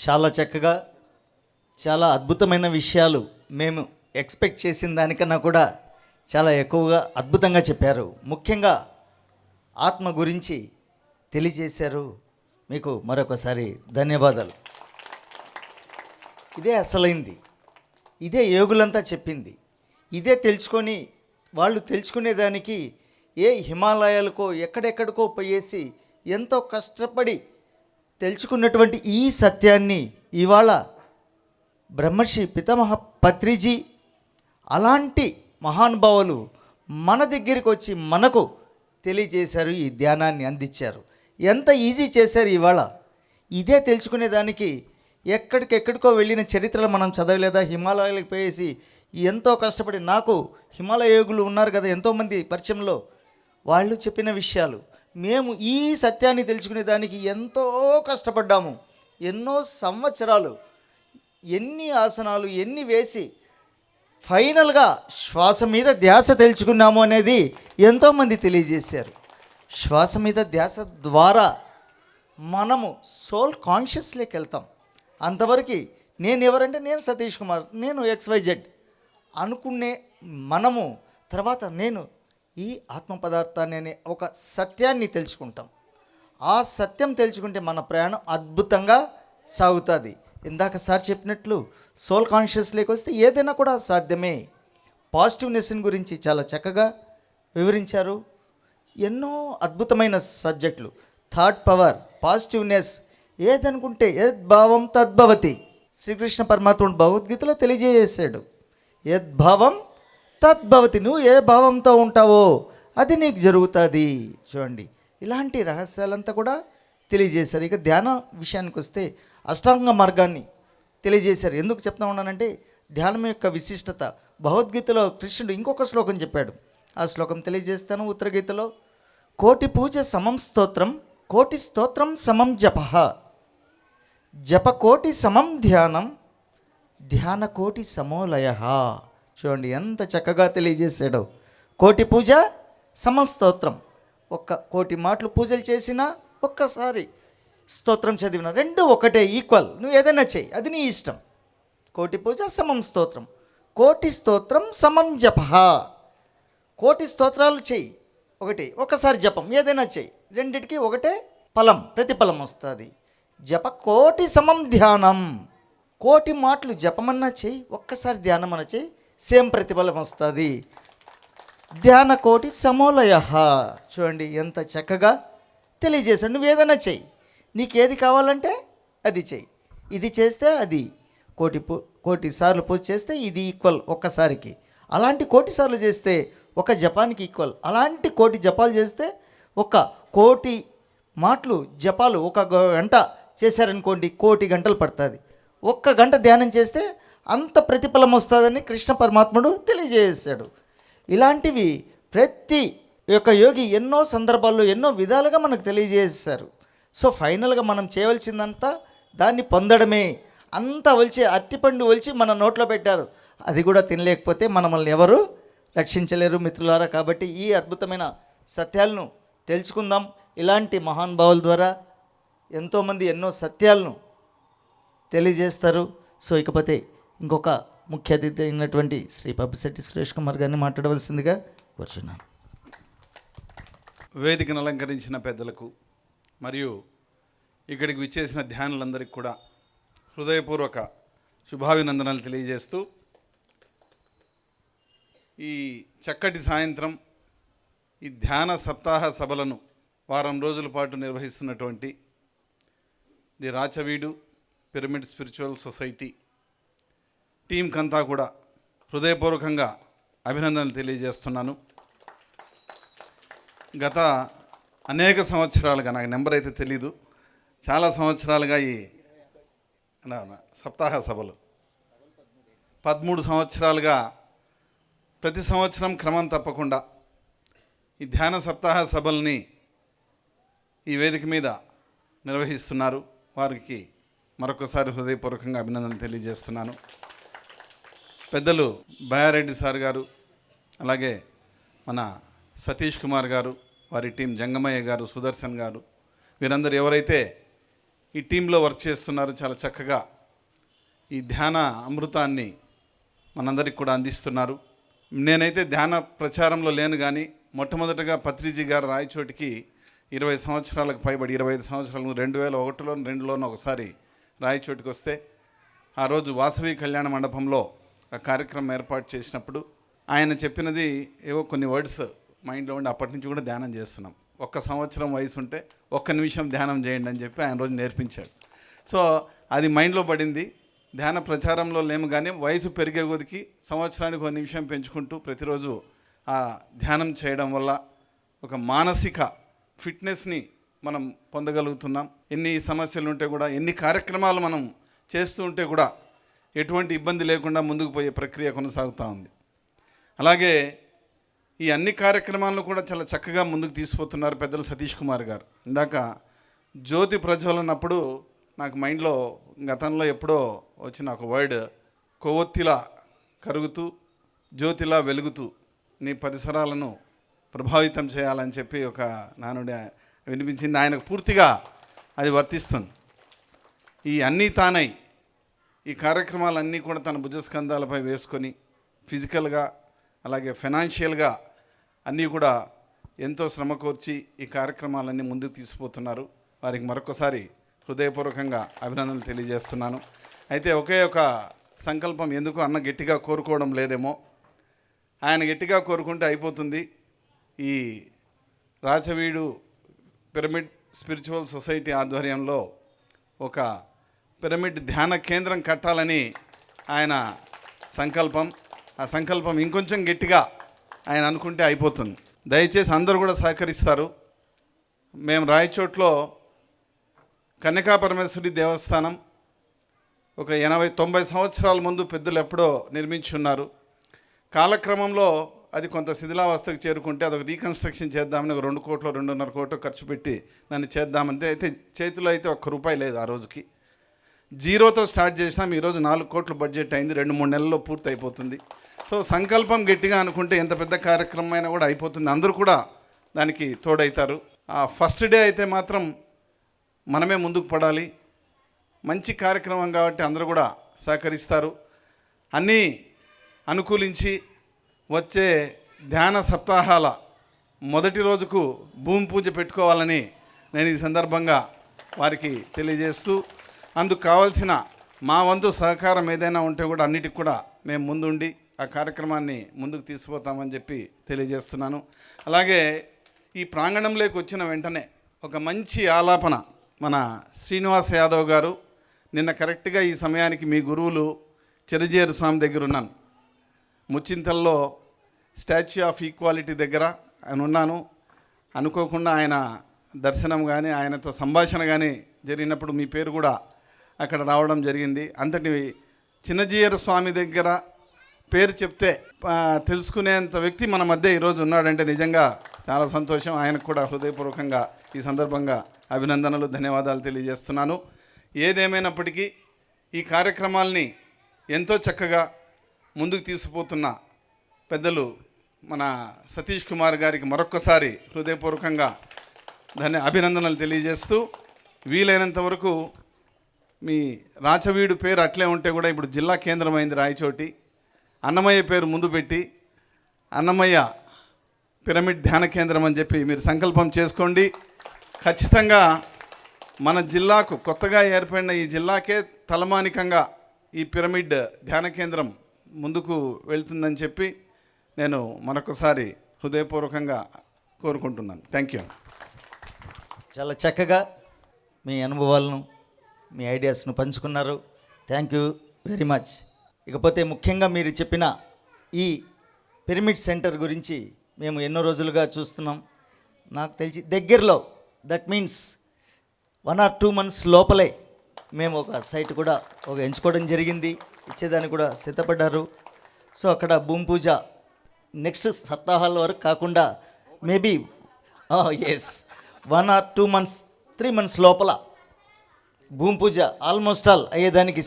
చాలా చక్కగా చాలా అద్భుతమైన విషయాలు మేము ఎక్స్పెక్ట్ చేసిన దానికన్నా కూడా చాలా ఎక్కువగా అద్భుతంగా చెప్పారు. ముఖ్యంగా ఆత్మ గురించి తెలియజేశారు. మీకు మరొకసారి ధన్యవాదాలు. ఇదే అసలైంది, ఇదే యోగులంతా చెప్పింది, ఇదే తెలుసుకొని వాళ్ళు తెలుసుకునేదానికి ఏ హిమాలయాలకో ఎక్కడెక్కడికో పోయేసి ఎంతో కష్టపడి తెలుసుకున్నటువంటి ఈ సత్యాన్ని ఇవాళ బ్రహ్మర్షి పితామహ పత్రిజీ అలాంటి మహానుభావులు మన దగ్గరికి వచ్చి మనకు తెలియజేశారు, ఈ ధ్యానాన్ని అందించారు. ఎంత ఈజీ చేశారు ఇవాళ. ఇదే తెలుసుకునేదానికి ఎక్కడికెక్కడికో వెళ్ళిన చరిత్రలు మనం చదవలేదా? హిమాలయాలకు పోయేసి ఎంతో కష్టపడి, నాకు హిమాలయ యోగులు ఉన్నారు కదా ఎంతోమంది పరిచయంలో, వాళ్ళు చెప్పిన విషయాలు మేము ఈ సత్యాన్ని తెలుసుకునేదానికి ఎంతో కష్టపడ్డాము. ఎన్నో సంవత్సరాలు, ఎన్ని ఆసనాలు ఎన్ని వేసి ఫైనల్గా శ్వాస మీద ధ్యాస తెలుసుకున్నాము అనేది ఎంతోమంది తెలియజేశారు. శ్వాస మీద ధ్యాస ద్వారా మనము సోల్ కాన్షియస్లోకి వెళ్తాం. అంతవరకు నేను ఎవరంటే నేను సతీష్ కుమార్, నేను XYZ అనుకునే మనము తర్వాత నేను ఈ ఆత్మ పదార్థాన్ని అనే ఒక సత్యాన్ని తెలుసుకుంటాం. ఆ సత్యం తెలుసుకుంటే మన ప్రయాణం అద్భుతంగా సాగుతుంది. ఇందాక సార్ చెప్పినట్లు సోల్ కాన్షియస్లోకి వస్తే ఏదైనా కూడా సాధ్యమే. పాజిటివ్నెస్ గురించి చాలా చక్కగా వివరించారు. ఎన్నో అద్భుతమైన సబ్జెక్టులు. థాట్ పవర్, పాజిటివ్నెస్, ఏదనుకుంటే యద్భావం తద్భవతి. శ్రీకృష్ణ పరమాత్ముడు భగవద్గీతలో తెలియజేసాడు, యద్భావం తద్భవతి. నువ్వు ఏ భావంతో ఉంటావో అది నీకు జరుగుతుంది. చూడండి, ఇలాంటి రహస్యాలంతా కూడా తెలియజేశారు. ఇక ధ్యాన విషయానికి వస్తే అష్టాంగ మార్గాన్ని తెలియజేశారు. ఎందుకు చెప్తా ఉన్నానంటే ధ్యానం యొక్క విశిష్టత. భగవద్గీతలో కృష్ణుడు ఇంకొక శ్లోకం చెప్పాడు, ఆ శ్లోకం తెలియజేస్తాను. ఉత్తరగీతలో కోటి పూజ సమం స్తోత్రం, కోటి స్తోత్రం సమం జప, జప కోటి సమం ధ్యానం, ధ్యాన కోటి సమోలయ. చూడండి ఎంత చక్కగా తెలియజేశాడో. కోటి పూజ సమం స్తోత్రం, ఒక్క కోటి మాటలు పూజలు చేసినా ఒక్కసారి స్తోత్రం చదివిన రెండు ఒకటే, ఈక్వల్. నువ్వు ఏదైనా చెయ్యి, అది నీ ఇష్టం. కోటి పూజ సమం స్తోత్రం, కోటి స్తోత్రం సమం జప. కోటి స్తోత్రాలు చెయ్యి ఒకటి, ఒకసారి జపం ఏదైనా చెయ్యి, రెండిటికి ఒకటే ఫలం, ప్రతిఫలం వస్తుంది. జప కోటి సమం ధ్యానం, కోటి మాటలు జపమన్నా చెయ్యి, ఒక్కసారి ధ్యానం అన్న చెయ్యి, సేమ్ ప్రతిఫలం వస్తుంది. ధ్యాన కోటి సమోలయ. చూడండి ఎంత చక్కగా తెలియజేశాడు. నువ్వు ఏదైనా చెయ్యి, నీకేది కావాలంటే అది చెయ్యి. ఇది చేస్తే అది కోటి సార్లు పూజ చేస్తే ఇది ఈక్వల్ ఒక్కసారికి. అలాంటి కోటి సార్లు చేస్తే ఒక జపానికి ఈక్వల్. అలాంటి కోటి జపాలు చేస్తే ఒక కోటి మాటలు జపాలు ఒక గంట చేశారనుకోండి, కోటి గంటలు పడుతుంది. ఒక్క గంట ధ్యానం చేస్తే అంత ప్రతిఫలం వస్తుందని కృష్ణ పరమాత్ముడు తెలియజేశాడు. ఇలాంటివి ప్రతి యొక్క యోగి ఎన్నో సందర్భాల్లో ఎన్నో విధాలుగా మనకు తెలియజేశారు. సో ఫైనల్గా మనం చేయవలసిందంతా దాన్ని పొందడమే. అంతా ఒలిచి అరటిపండు ఒలిచి మన నోట్లో పెట్టారు, అది కూడా తినలేకపోతే మనల్ని ఎవరు రక్షించలేరు మిత్రులారా. కాబట్టి ఈ అద్భుతమైన సత్యాలను తెలుసుకుందాం. ఇలాంటి మహానుభావుల ద్వారా ఎంతోమంది ఎన్నో సత్యాలను తెలియజేస్తారు. సో ఇకపోతే ఇంకొక ముఖ్య అతిథి అయినటువంటి శ్రీ పబ్బిశెట్టి సురేష్ కుమార్ గారిని మాట్లాడవలసిందిగా కూర్చున్నాను. వేదికను అలంకరించిన పెద్దలకు మరియు ఇక్కడికి విచ్చేసిన ధ్యానులందరికీ కూడా హృదయపూర్వక శుభాభినందనలు తెలియజేస్తూ, ఈ చక్కటి సాయంత్రం ఈ ధ్యాన సప్తాహ సభలను వారం రోజుల పాటు నిర్వహిస్తున్నటువంటి the Rachaveedu pyramid spiritual society టీంకంతా కూడా హృదయపూర్వకంగా అభినందనలు తెలియజేస్తున్నాను. గత అనేక సంవత్సరాలుగా, నాకు నెంబర్ అయితే తెలీదు, చాలా సంవత్సరాలుగా ఈ సప్తాహ సభలు 13 సంవత్సరాలుగా ప్రతి సంవత్సరం క్రమం తప్పకుండా ఈ ధ్యాన సప్తాహ సభల్ని ఈ వేదిక మీద నిర్వహిస్తున్నారు. వారికి మరొకసారి హృదయపూర్వకంగా అభినందనలు తెలియజేస్తున్నాను. పెద్దలు బయారెడ్డి సార్ గారు, అలాగే మన సతీష్ కుమార్ గారు, వారి టీం జంగమయ్య గారు, సుదర్శన్ గారు, వీరందరూ ఎవరైతే ఈ టీంలో వర్క్ చేస్తున్నారు. చాలా చక్కగా ఈ ధ్యాన అమృతాన్ని మనందరికి కూడా అందిస్తున్నారు. నేనైతే ధ్యాన ప్రచారంలో లేను, కానీ మొట్టమొదటగా పత్రిజీ గారు రాయచోటికి 20 సంవత్సరాలకు పైబడి 25 సంవత్సరాలు 2001లో 2లోనూ ఒకసారి రాయచోటికి వస్తే ఆ రోజు వాసవి కళ్యాణ మండపంలో ఆ కార్యక్రమం ఏర్పాటు చేసినప్పుడు ఆయన చెప్పినది ఏవో కొన్ని వర్డ్స్ మైండ్లో ఉండి అప్పటి నుంచి కూడా ధ్యానం చేస్తున్నాం. 1 సంవత్సరం వయసు ఉంటే 1 నిమిషం ధ్యానం చేయండి అని చెప్పి ఆయన రోజు నేర్పించాడు. సో అది మైండ్లో పడింది. ధ్యాన ప్రచారంలో లేము, కానీ వయసు పెరిగే కొద్దికి సంవత్సరానికి 1 నిమిషం పెంచుకుంటూ ప్రతిరోజు ఆ ధ్యానం చేయడం వల్ల ఒక మానసిక ఫిట్నెస్ని మనం పొందగలుగుతున్నాం. ఎన్ని సమస్యలు ఉంటే కూడా, ఎన్ని కార్యక్రమాలు మనం చేస్తూ ఉంటే కూడా ఎటువంటి ఇబ్బంది లేకుండా ముందుకు పోయే ప్రక్రియ కొనసాగుతూ ఉంది. అలాగే ఈ అన్ని కార్యక్రమాలను కూడా చాలా చక్కగా ముందుకు తీసుకుపోతున్నారు పెద్దలు సతీష్ కుమార్ గారు. ఇందాక జ్యోతి ప్రజ్వలనప్పుడు నాకు మైండ్లో గతంలో ఎప్పుడో వచ్చిన ఒక వర్డ్, కొవ్వొత్తిలా కరుగుతూ జ్యోతిలా వెలుగుతూ నీ పరిసరాలను ప్రభావితం చేయాలని చెప్పి ఒక నానుడి వినిపించింది. ఆయనకు పూర్తిగా అది వర్తిస్తుంది. ఈ అన్నీ తానై ఈ కార్యక్రమాలన్నీ కూడా తన భుజస్కంధాలపై వేసుకొని ఫిజికల్గా అలాగే ఫైనాన్షియల్గా అన్నీ కూడా ఎంతో శ్రమ కోర్చి ఈ కార్యక్రమాలన్నీ ముందుకు తీసుకుపోతున్నారు. వారికి మరొకసారి హృదయపూర్వకంగా అభినందనలు తెలియజేస్తున్నాను. అయితే ఒకే ఒక సంకల్పం, ఎందుకు అన్న గట్టిగా కోరుకోవడం లేదేమో, ఆయన గట్టిగా కోరుకుంటే అయిపోతుంది. ఈ రాచవీడు పిరమిడ్ స్పిరిచువల్ సొసైటీ ఆధ్వర్యంలో ఒక పిరమిడ్ ధ్యాన కేంద్రం కట్టాలని ఆయన సంకల్పం. ఆ సంకల్పం ఇంకొంచెం గట్టిగా ఆయన అనుకుంటే అయిపోతుంది. దయచేసి అందరూ కూడా సహకరిస్తారు. మేము రాయచోట్లో కన్యకా పరమేశ్వరి దేవస్థానం ఒక 80-90 సంవత్సరాల ముందు పెద్దలు ఎప్పుడో నిర్మించి ఉన్నారు. కాలక్రమంలో అది కొంత శిథిలావస్థకు చేరుకుంటే అదొక రీకన్స్ట్రక్షన్ చేద్దామని ఒక 2 కోట్లు 2.5 కోట్లు ఖర్చు పెట్టి దాన్ని చేద్దామంటే అయితే చేతిలో అయితే ₹1 లేదు. ఆ రోజుకి జీరోతో స్టార్ట్ చేసినాం. ఈరోజు 4 కోట్లు బడ్జెట్ అయింది. 2-3 నెలల్లో పూర్తి అయిపోతుంది. సో సంకల్పం గట్టిగా అనుకుంటే ఎంత పెద్ద కార్యక్రమం అయినా కూడా అయిపోతుంది. అందరూ కూడా దానికి తోడవుతారు. ఆ ఫస్ట్ డే అయితే మాత్రం మనమే ముందుకు పడాలి. మంచి కార్యక్రమం కాబట్టి అందరూ కూడా సహకరిస్తారు. అన్నీ అనుకూలించి వచ్చే ధ్యాన సప్తాహాల మొదటి రోజుకు భూమి పూజ పెట్టుకోవాలని నేను ఈ సందర్భంగా వారికి తెలియజేస్తూ, అందుకు కావాల్సిన మా వంతు సహకారం ఏదైనా ఉంటే కూడా అన్నిటికి కూడా మేము ముందుండి ఆ కార్యక్రమాన్ని ముందుకు తీసుకుపోతామని చెప్పి తెలియజేస్తున్నాను. అలాగే ఈ ప్రాంగణంలోకి వచ్చిన వెంటనే ఒక మంచి ఆలాపన మన శ్రీనివాస్ యాదవ్ గారు, నిన్న కరెక్ట్గా ఈ సమయానికి మీ గురువులు చిరజీయర్ స్వామి దగ్గర ఉన్నాను. ముచ్చింతల్లో స్టాచ్యూ ఆఫ్ ఈక్వాలిటీ దగ్గర ఆయన ఉన్నాను. అనుకోకుండా ఆయన దర్శనం కానీ ఆయనతో సంభాషణ కానీ జరిగినప్పుడు మీ పేరు కూడా అక్కడ రావడం జరిగింది. అంతటి చిన్నజీయర్ స్వామి దగ్గర పేరు చెప్తే తెలుసుకునేంత వ్యక్తి మన మధ్య ఈరోజు ఉన్నాడంటే నిజంగా చాలా సంతోషం. ఆయనకు కూడా హృదయపూర్వకంగా ఈ సందర్భంగా అభినందనలు, ధన్యవాదాలు తెలియజేస్తున్నాను. ఏదేమైనప్పటికీ ఈ కార్యక్రమాల్ని ఎంతో చక్కగా ముందుకు తీసుకుపోతున్న పెద్దలు మన సతీష్ కుమార్ గారికి మరొక్కసారి హృదయపూర్వకంగా అభినందనలు తెలియజేస్తూ, వీలైనంత వరకు మీ రాచవీడు పేరు అట్లే ఉంటే కూడా ఇప్పుడు జిల్లా కేంద్రమైంది రాయచోటి, అన్నమయ్య పేరు ముందు పెట్టి అన్నమయ్య పిరమిడ్ ధ్యాన కేంద్రం అని చెప్పి మీరు సంకల్పం చేసుకోండి. ఖచ్చితంగా మన జిల్లాకు కొత్తగా ఏర్పడిన ఈ జిల్లాకే తలమానికంగా ఈ పిరమిడ్ ధ్యాన కేంద్రం ముందుకు వెళ్తుందని చెప్పి నేను మరొకసారి హృదయపూర్వకంగా కోరుకుంటున్నాను. Thank you. చాలా చక్కగా మీ అనుభవాలను, మీ ఐడియాస్ను పంచుకున్నారు. Thank you very much. ఇకపోతే ముఖ్యంగా మీరు చెప్పిన ఈ పిరమిడ్ సెంటర్ గురించి మేము ఎన్నో రోజులుగా చూస్తున్నాం. నాకు తెలిసి దగ్గరలో, దట్ మీన్స్ 1 or 2 months లోపలే మేము ఒక సైట్ కూడా ఎంచుకోవడం జరిగింది. ఇచ్చేదానికి కూడా సిద్ధపడ్డారు. సో అక్కడ భూమి పూజ నెక్స్ట్ సప్తాహాల వరకు కాకుండా maybe yes 1 or 2 months 3 months లోపల భూమి పూజ ఆల్మోస్ట్ ఆల్ అయ్యేదానికి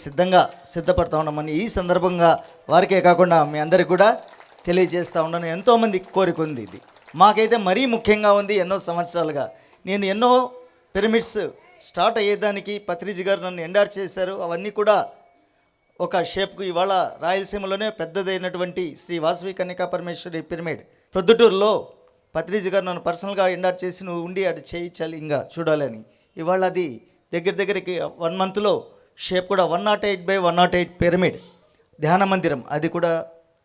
సిద్ధపడతా ఉన్నామని ఈ సందర్భంగా వారికే కాకుండా మీ అందరికి కూడా తెలియజేస్తూ ఉన్నాను. ఎంతోమంది కోరిక ఉంది. ఇది మాకైతే మరీ ముఖ్యంగా ఉంది. ఎన్నో సంవత్సరాలుగా నేను ఎన్నో పిరమిడ్స్ స్టార్ట్ అయ్యేదానికి పత్రిజీ గారు నన్ను ఎండార్ చేశారు. అవన్నీ కూడా ఒక షేప్కు ఇవాళ రాయలసీమలోనే పెద్దదైనటువంటి శ్రీ వాసవి కన్యకా పరమేశ్వరి పిరమిడ్ ప్రొద్దుటూరులో పత్రిజీ గారు నన్ను పర్సనల్గా ఎండార్ చేసి నువ్వు ఉండి అది చేయించాలి ఇంకా చూడాలని. ఇవాళ అది దగ్గరికి 1 మంత్లో షేప్ కూడా 108x108 పిరమిడ్ ధ్యాన మందిరం అది కూడా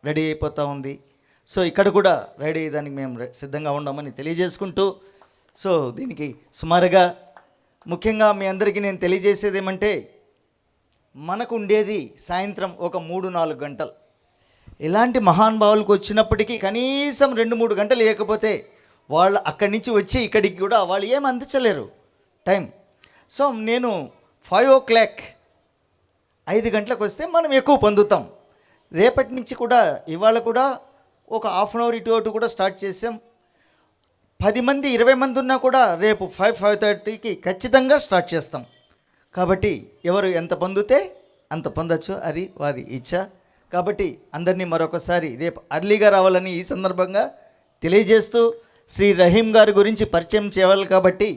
రెడీ అయిపోతూ ఉంది. సో ఇక్కడ కూడా రెడీ అయ్యేదానికి మేము సిద్ధంగా ఉన్నామని తెలియజేసుకుంటూ, సో దీనికి సుమారుగా ముఖ్యంగా మీ అందరికీ నేను తెలియజేసేది ఏమంటే, మనకు ఉండేది సాయంత్రం ఒక 3-4 గంటలు. ఇలాంటి మహానుభావులకు వచ్చినప్పటికీ కనీసం 2-3 గంటలు లేకపోతే వాళ్ళు అక్కడి నుంచి వచ్చి ఇక్కడికి కూడా వాళ్ళు ఏం అందించలేరు టైం. సో నేను 5 o'clock 5 గంటలకు వస్తే మనం ఎక్కువ పొందుతాం. రేపటి నుంచి కూడా ఇవాళ కూడా ఒక హాఫ్ అన్ అవర్ ఇటు కూడా స్టార్ట్ చేసాం. 10 మంది 20 మంది ఉన్నా కూడా రేపు 5-5:30కి ఖచ్చితంగా స్టార్ట్ చేస్తాం. కాబట్టి ఎవరు ఎంత పొందితే అంత పొందొచ్చు, అది వారి ఇచ్చ. కాబట్టి అందరినీ మరొకసారి రేపు అర్లీగా రావాలని ఈ సందర్భంగా తెలియజేస్తూ, శ్రీ రహీం గారి గురించి పరిచయం చేయాలి కాబట్టి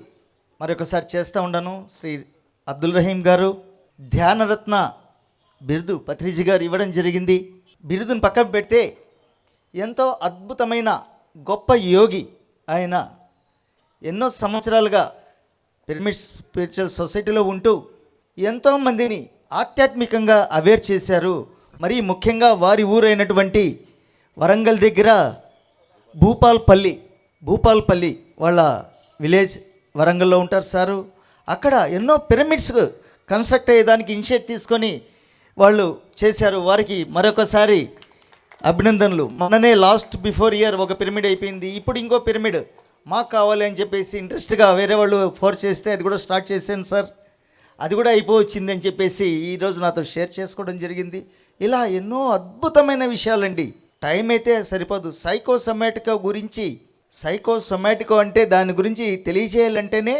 మరొకసారి చేస్తూ ఉండను. శ్రీ అబ్దుల్ రహీం గారు ధ్యానరత్న బిరుదు పత్రిజీ గారు ఇవ్వడం జరిగింది. బిరుదును పక్కన పెడితే ఎంతో అద్భుతమైన గొప్ప యోగి ఆయన. ఎన్నో సంవత్సరాలుగా పిరమిడ్ స్పిరిచువల్ సొసైటీలో ఉంటూ ఎంతోమందిని ఆధ్యాత్మికంగా అవేర్ చేశారు. మరి ముఖ్యంగా వారి ఊరైనటువంటి వరంగల్ దగ్గర భూపాల్పల్లి వాళ్ళ విలేజ్ వరంగల్లో ఉంటారు సారు. అక్కడ ఎన్నో పిరమిడ్స్ కన్స్ట్రక్ట్ అయ్యేదానికి ఇనిషియేట్ తీసుకొని వాళ్ళు చేశారు. వారికి మరొకసారి అభినందనలు. మననే లాస్ట్ బిఫోర్ ఇయర్ ఒక పిరమిడ్ అయిపోయింది, ఇప్పుడు ఇంకో పిరమిడ్ మాకు కావాలి అని చెప్పేసి ఇంట్రెస్ట్గా వేరే వాళ్ళు ఫోర్స్ చేస్తే అది కూడా స్టార్ట్ చేశాను సార్. అది కూడా అయిపోవచ్చింది అని చెప్పేసి ఈరోజు నాతో షేర్ చేసుకోవడం జరిగింది. ఇలా ఎన్నో అద్భుతమైన విషయాలండి. టైం అయితే సరిపోదు. సైకోసొమాటికో అంటే దాని గురించి తెలియజేయాలంటేనే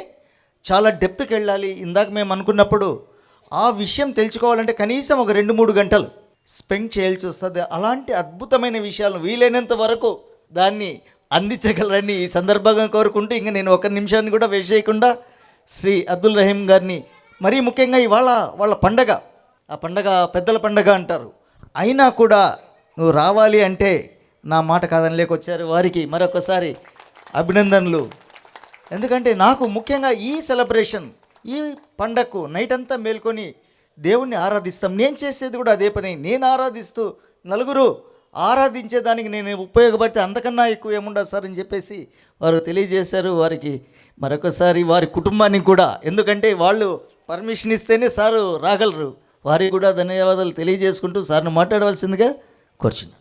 చాలా డెప్త్కి వెళ్ళాలి. ఇందాక మేము అనుకున్నప్పుడు ఆ విషయం తెలుసుకోవాలంటే కనీసం ఒక 2-3 గంటలు స్పెండ్ చేయాల్సి వస్తుంది. అలాంటి అద్భుతమైన విషయాలను వీలైనంత వరకు దాన్ని అందించగలరని ఈ సందర్భంగా కోరుకుంటూ, ఇంక నేను 1 నిమిషాన్ని కూడా వేస్ట్ చేయకుండా శ్రీ అబ్దుల్ రహీం గారిని, మరీ ముఖ్యంగా ఇవాళ వాళ్ళ పండగ, ఆ పండగ పెద్దల పండగ అంటారు, అయినా కూడా నువ్వు రావాలి అంటే నా మాట కాదని లేకొచ్చారు. వారికి మరొకసారి అభినందనలు. ఎందుకంటే నాకు ముఖ్యంగా ఈ సెలబ్రేషన్, ఈ పండగకు నైట్ అంతా మేల్కొని దేవుణ్ణి ఆరాధిస్తాం. నేను చేసేది కూడా అదే పని. నేను ఆరాధిస్తూ నలుగురు ఆరాధించేదానికి నేను ఉపయోగపడితే అంతకన్నా ఎక్కువ ఏముండదు సార్ అని చెప్పేసి వారు తెలియజేశారు. వారికి మరొకసారి వారి కుటుంబానికి కూడా, ఎందుకంటే వాళ్ళు పర్మిషన్ ఇస్తేనే సారు రాగలరు, వారికి కూడా ధన్యవాదాలు తెలియజేసుకుంటూ సార్ను మాట్లాడవలసిందిగా కోరుచున్నాను.